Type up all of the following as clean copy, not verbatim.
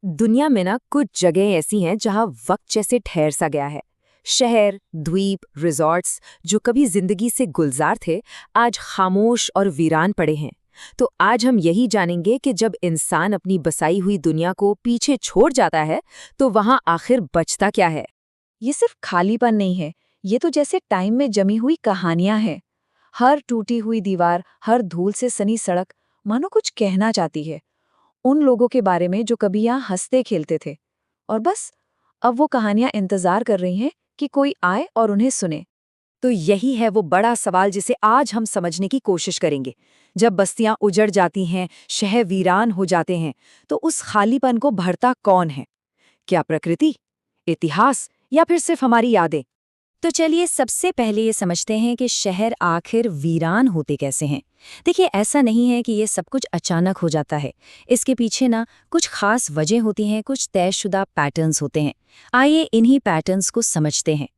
दुनिया में ना कुछ जगह ऐसी हैं जहां वक्त जैसे ठहर सा गया है। शहर, द्वीप, रिजॉर्ट्स जो कभी जिंदगी से गुलजार थे, आज खामोश और वीरान पड़े हैं। तो आज हम यही जानेंगे कि जब इंसान अपनी बसाई हुई दुनिया को पीछे छोड़ जाता है, तो वहां आखिर बचता क्या है। ये सिर्फ खालीपन नहीं है, ये तो जैसे टाइम में जमी हुई कहानियां हैं। हर टूटी हुई दीवार, हर धूल से सनी सड़क मानो कुछ कहना चाहती है उन लोगों के बारे में जो कभी यहाँ हंसते खेलते थे। और बस अब वो कहानियां इंतजार कर रही हैं कि कोई आए और उन्हें सुने। तो यही है वो बड़ा सवाल जिसे आज हम समझने की कोशिश करेंगे। जब बस्तियां उजड़ जाती हैं, शहर वीरान हो जाते हैं, तो उस खालीपन को भरता कौन है? क्या प्रकृति, इतिहास या फिर सिर्फ हमारी यादें? तो चलिए सबसे पहले ये समझते हैं कि शहर आखिर वीरान होते कैसे हैं। देखिए, ऐसा नहीं है कि ये सब कुछ अचानक हो जाता है। इसके पीछे ना कुछ खास वजह होती हैं, कुछ तयशुदा पैटर्न्स होते हैं। आइए इन्हीं पैटर्न्स को समझते हैं।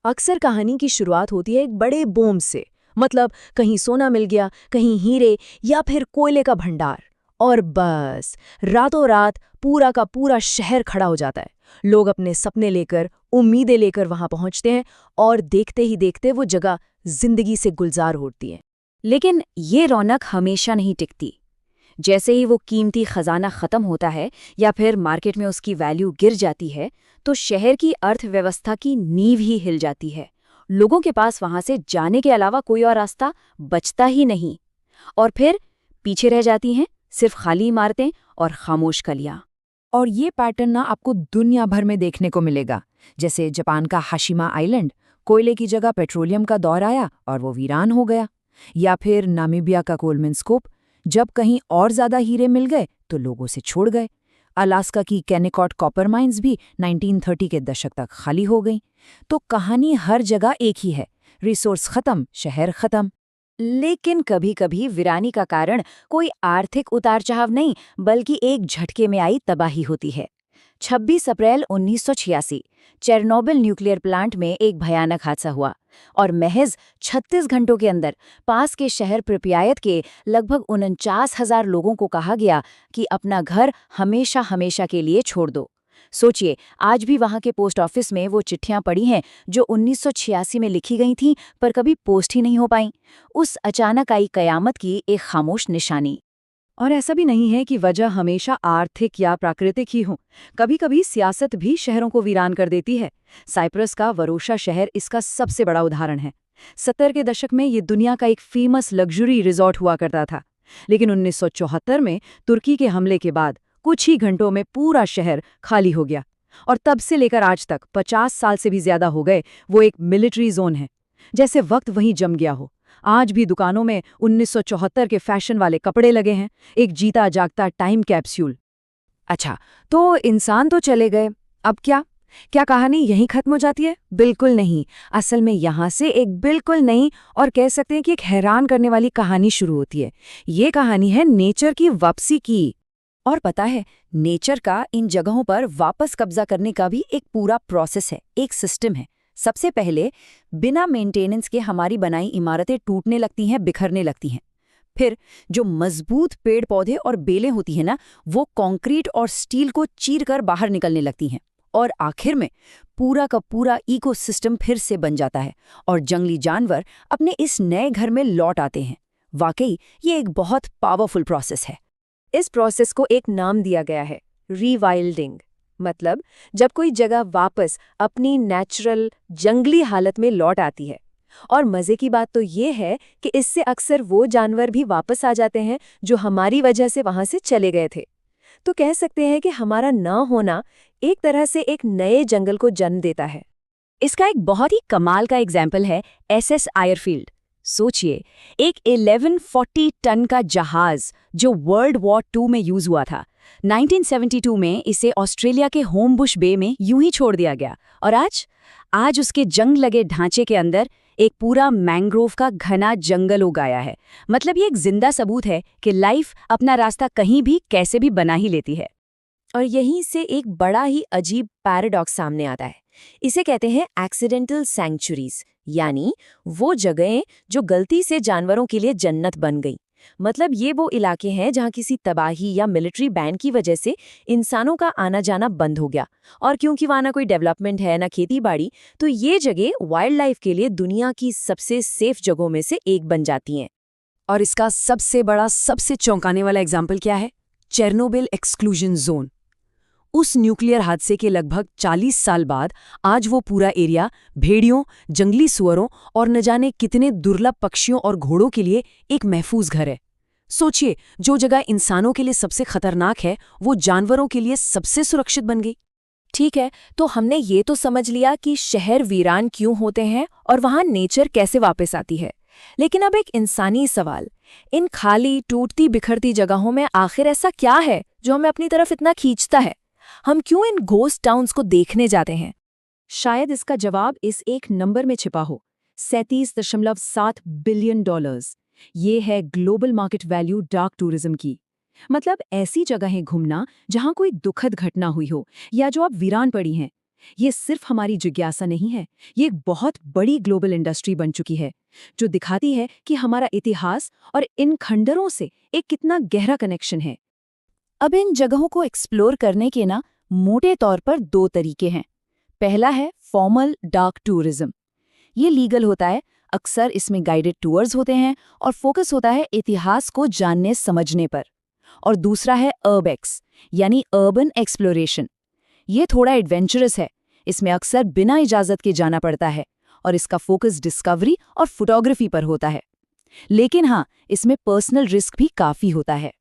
अक्सर कहानी की शुरुआत होती है एक बड़े बूम से, मतलब कहीं सोना मिल गया, कहीं हीरे या फिर कोयले का भंडार, और बस रातों रात पूरा का पूरा शहर खड़ा हो जाता है। लोग अपने सपने लेकर, उम्मीदें लेकर वहां पहुंचते हैं और देखते ही देखते वो जगह जिंदगी से गुलजार होती है। लेकिन ये रौनक हमेशा नहीं टिकती। जैसे ही वो कीमती खजाना खत्म होता है या फिर मार्केट में उसकी वैल्यू गिर जाती है, तो शहर की अर्थव्यवस्था की नींव ही हिल जाती है। लोगों के पास वहां से जाने के अलावा कोई और रास्ता बचता ही नहीं। और फिर पीछे रह जाती हैं सिर्फ खाली इमारतें और खामोश कलियां। और ये पैटर्न ना आपको दुनिया भर में देखने को मिलेगा। जैसे जापान का हाशिमा आइलैंड, कोयले की जगह पेट्रोलियम का दौर आया और वो वीरान हो गया। या फिर नामीबिया का कोलमिन स्कूप, जब कहीं और ज्यादा हीरे मिल गए तो लोगों से छोड़ गए। अलास्का की केनेकॉट कॉपर माइंस भी 1930 के दशक तक खाली हो गई। तो कहानी हर जगह एक ही है, रिसोर्स खत्म, शहर खत्म। लेकिन कभी कभी वीरानी का कारण कोई आर्थिक उतार चढ़ाव नहीं, बल्कि एक झटके में आई तबाही होती है। 26 अप्रैल 1986 चेरनोबिल न्यूक्लियर प्लांट में एक भयानक हादसा हुआ और महज 36 घंटों के अंदर पास के शहर प्रिप्यायत के लगभग 49,000 लोगों को कहा गया कि अपना घर हमेशा हमेशा के लिए छोड़ दो। सोचिए, आज भी वहां के पोस्ट ऑफिस में वो चिट्ठियां पड़ी हैं जो 1986 में लिखी गई थीं पर कभी पोस्ट ही नहीं हो पाईं। उस अचानक आई कयामत की एक खामोश निशानी। और ऐसा भी नहीं है कि वजह हमेशा आर्थिक या प्राकृतिक ही हो। कभी कभी सियासत भी शहरों को वीरान कर देती है। साइप्रस का वरोशा शहर इसका सबसे बड़ा उदाहरण है। 70 के दशक में ये दुनिया का एक फेमस लग्जरी रिजॉर्ट हुआ करता था, लेकिन 1974 में तुर्की के हमले के बाद कुछ ही घंटों में पूरा शहर खाली हो गया। और तब से लेकर आज तक 50 साल से भी ज्यादा हो गए वो एक मिलिट्री जोन है, जैसे वक्त वहीं जम गया हो। आज भी दुकानों में 1974 के फैशन वाले कपड़े लगे हैं, एक जीता जागता टाइम कैप्सूल। अच्छा, तो इंसान तो चले गए, अब क्या? क्या कहानी यहीं खत्म हो जाती है? बिल्कुल नहीं। असल में यहाँ से एक बिल्कुल नई और कह सकते हैं कि एक हैरान करने वाली कहानी शुरू होती है। ये कहानी है नेचर की वापसी की। और पता है, नेचर का इन जगहों पर वापस कब्जा करने का भी एक पूरा प्रोसेस है, एक सिस्टम है। सबसे पहले बिना मेंटेनेंस के हमारी बनाई इमारतें टूटने लगती हैं, बिखरने लगती हैं। फिर जो मजबूत पेड़ पौधे और बेलें होती हैं ना, वो कंक्रीट और स्टील को चीरकर बाहर निकलने लगती हैं। और आखिर में पूरा का पूरा इकोसिस्टम फिर से बन जाता है और जंगली जानवर अपने इस नए घर में लौट आते हैं। वाकई ये एक बहुत पावरफुल प्रोसेस है। इस प्रोसेस को एक नाम दिया गया है, रीवाइल्डिंग। मतलब जब कोई जगह वापस अपनी नेचुरल जंगली हालत में लौट आती है। और मजे की बात तो ये है कि इससे अक्सर वो जानवर भी वापस आ जाते हैं जो हमारी वजह से वहां से चले गए थे। तो कह सकते हैं कि हमारा न होना एक तरह से एक नए जंगल को जन्म देता है। इसका एक बहुत ही कमाल का एग्जाम्पल है एसएस आयरफील्ड। सोचिए, एक 1140 टन का जहाज जो वर्ल्ड वॉर 2 में यूज हुआ था। 1972 में इसे ऑस्ट्रेलिया के होमबुश बे में यूं ही छोड़ दिया गया और आज उसके जंग लगे ढांचे के अंदर एक पूरा मैंग्रोव का घना जंगल उगाया है। मतलब ये एक जिंदा सबूत है कि लाइफ अपना रास्ता कहीं भी कैसे भी बना ही लेती है। और यहीं से एक बड़ा ही अजीब पैराडॉक्स सामने आता है। इसे कहते हैं एक्सीडेंटल सैंक्चुरीज, यानी वो जगहें जो गलती से जानवरों के लिए जन्नत बन गई। मतलब ये वो इलाके हैं जहाँ किसी तबाही या मिलिट्री बैन की वजह से इंसानों का आना जाना बंद हो गया, और क्योंकि वहाँ ना कोई डेवलपमेंट है ना खेती बाड़ी, तो ये जगह वाइल्ड लाइफ के लिए दुनिया की सबसे सेफ जगहों में से एक बन जाती हैं। और इसका सबसे बड़ा, सबसे चौंकाने वाला एग्जाम्पल क्या है? Chernobyl exclusion zone. उस न्यूक्लियर हादसे के लगभग 40 साल बाद आज वो पूरा एरिया भेड़ियों, जंगली सुअरों और न जाने कितने दुर्लभ पक्षियों और घोड़ों के लिए एक महफूज घर है। सोचिए, जो जगह इंसानों के लिए सबसे खतरनाक है, वो जानवरों के लिए सबसे सुरक्षित बन गई। ठीक है, तो हमने ये तो समझ लिया कि शहर वीरान क्यों होते हैं और वहाँ नेचर कैसे वापस आती है। लेकिन अब एक इंसानी सवाल, इन खाली टूटती बिखरती जगहों में आखिर ऐसा क्या है जो हमें अपनी तरफ इतना खींचता है? हम क्यों इन घोस्ट टाउन्स को देखने जाते हैं? शायद इसका जवाब इस एक नंबर में छिपा हो, $37.7 बिलियन। ये है global market value dark tourism की। मतलब ऐसी जगहें घूमना जहां कोई दुखद घटना हुई हो या जो अब वीरान पड़ी हैं। ये सिर्फ हमारी जिज्ञासा नहीं है, ये एक बहुत बड़ी ग्लोबल इंडस्ट्री बन चुकी है, जो दिखाती है कि हमारा इतिहास और इन खंडरों से एक कितना गहरा कनेक्शन है। अब इन जगहों को एक्सप्लोर करने के ना मोटे तौर पर 2 तरीके हैं। पहला है फॉर्मल डार्क टूरिज्म। ये लीगल होता है, अक्सर इसमें गाइडेड टूर्स होते हैं और फोकस होता है इतिहास को जानने समझने पर। और दूसरा है अर्बेक्स, यानी अर्बन एक्सप्लोरेशन। ये थोड़ा एडवेंचरस है, इसमें अक्सर बिना इजाज़त के जाना पड़ता है और इसका फोकस डिस्कवरी और फोटोग्राफी पर होता है। लेकिन हाँ, इसमें पर्सनल रिस्क भी काफ़ी होता है।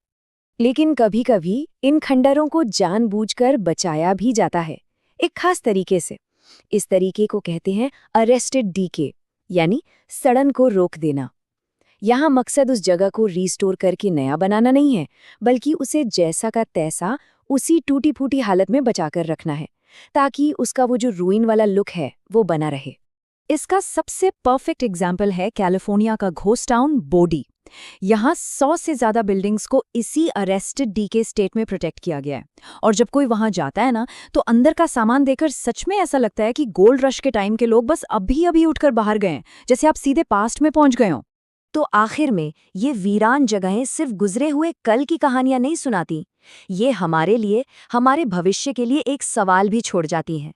लेकिन कभी-कभी इन खंडरों को जानबूझकर बचाया भी जाता है, एक खास तरीके से। इस तरीके को कहते हैं अरेस्टेड डीके, यानी सड़न को रोक देना। यहाँ मकसद उस जगह को रीस्टोर करके नया बनाना नहीं है, बल्कि उसे जैसा का तैसा उसी टूटी-फूटी हालत में बचाकर रखना है, ताकि उसका वो जो रूइन वाला लुक है वो बना रहे। इसका सबसे परफेक्ट एग्जाम्पल है कैलिफोर्निया का घोस्ट टाउन बोडी। यहाँ 100 से ज़्यादा बिल्डिंग्स को इसी अरेस्टेड डीके स्टेट में प्रोटेक्ट किया गया है। और जब कोई वहाँ जाता है ना, तो अंदर का सामान देखकर सच में ऐसा लगता है कि गोल्ड रश के टाइम के लोग बस अभी उठकर बाहर गए हैं, जैसे आप सीधे पास्ट में पहुँच गए हो। तो आखिर में ये वीरान जगहें सिर्फ गुजरे हुए कल की कहानियां नहीं सुनाती, ये हमारे लिए, हमारे भविष्य के लिए एक सवाल भी छोड़ जाती हैं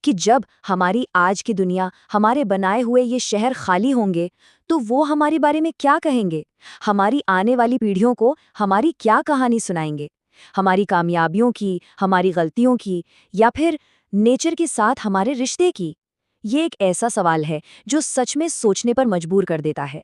कि जब हमारी आज की दुनिया, हमारे बनाए हुए ये शहर खाली होंगे, तो वो हमारे बारे में क्या कहेंगे? हमारी आने वाली पीढ़ियों को हमारी क्या कहानी सुनाएंगे? हमारी कामयाबियों की, हमारी गलतियों की, या फिर नेचर के साथ हमारे रिश्ते की? ये एक ऐसा सवाल है जो सच में सोचने पर मजबूर कर देता है।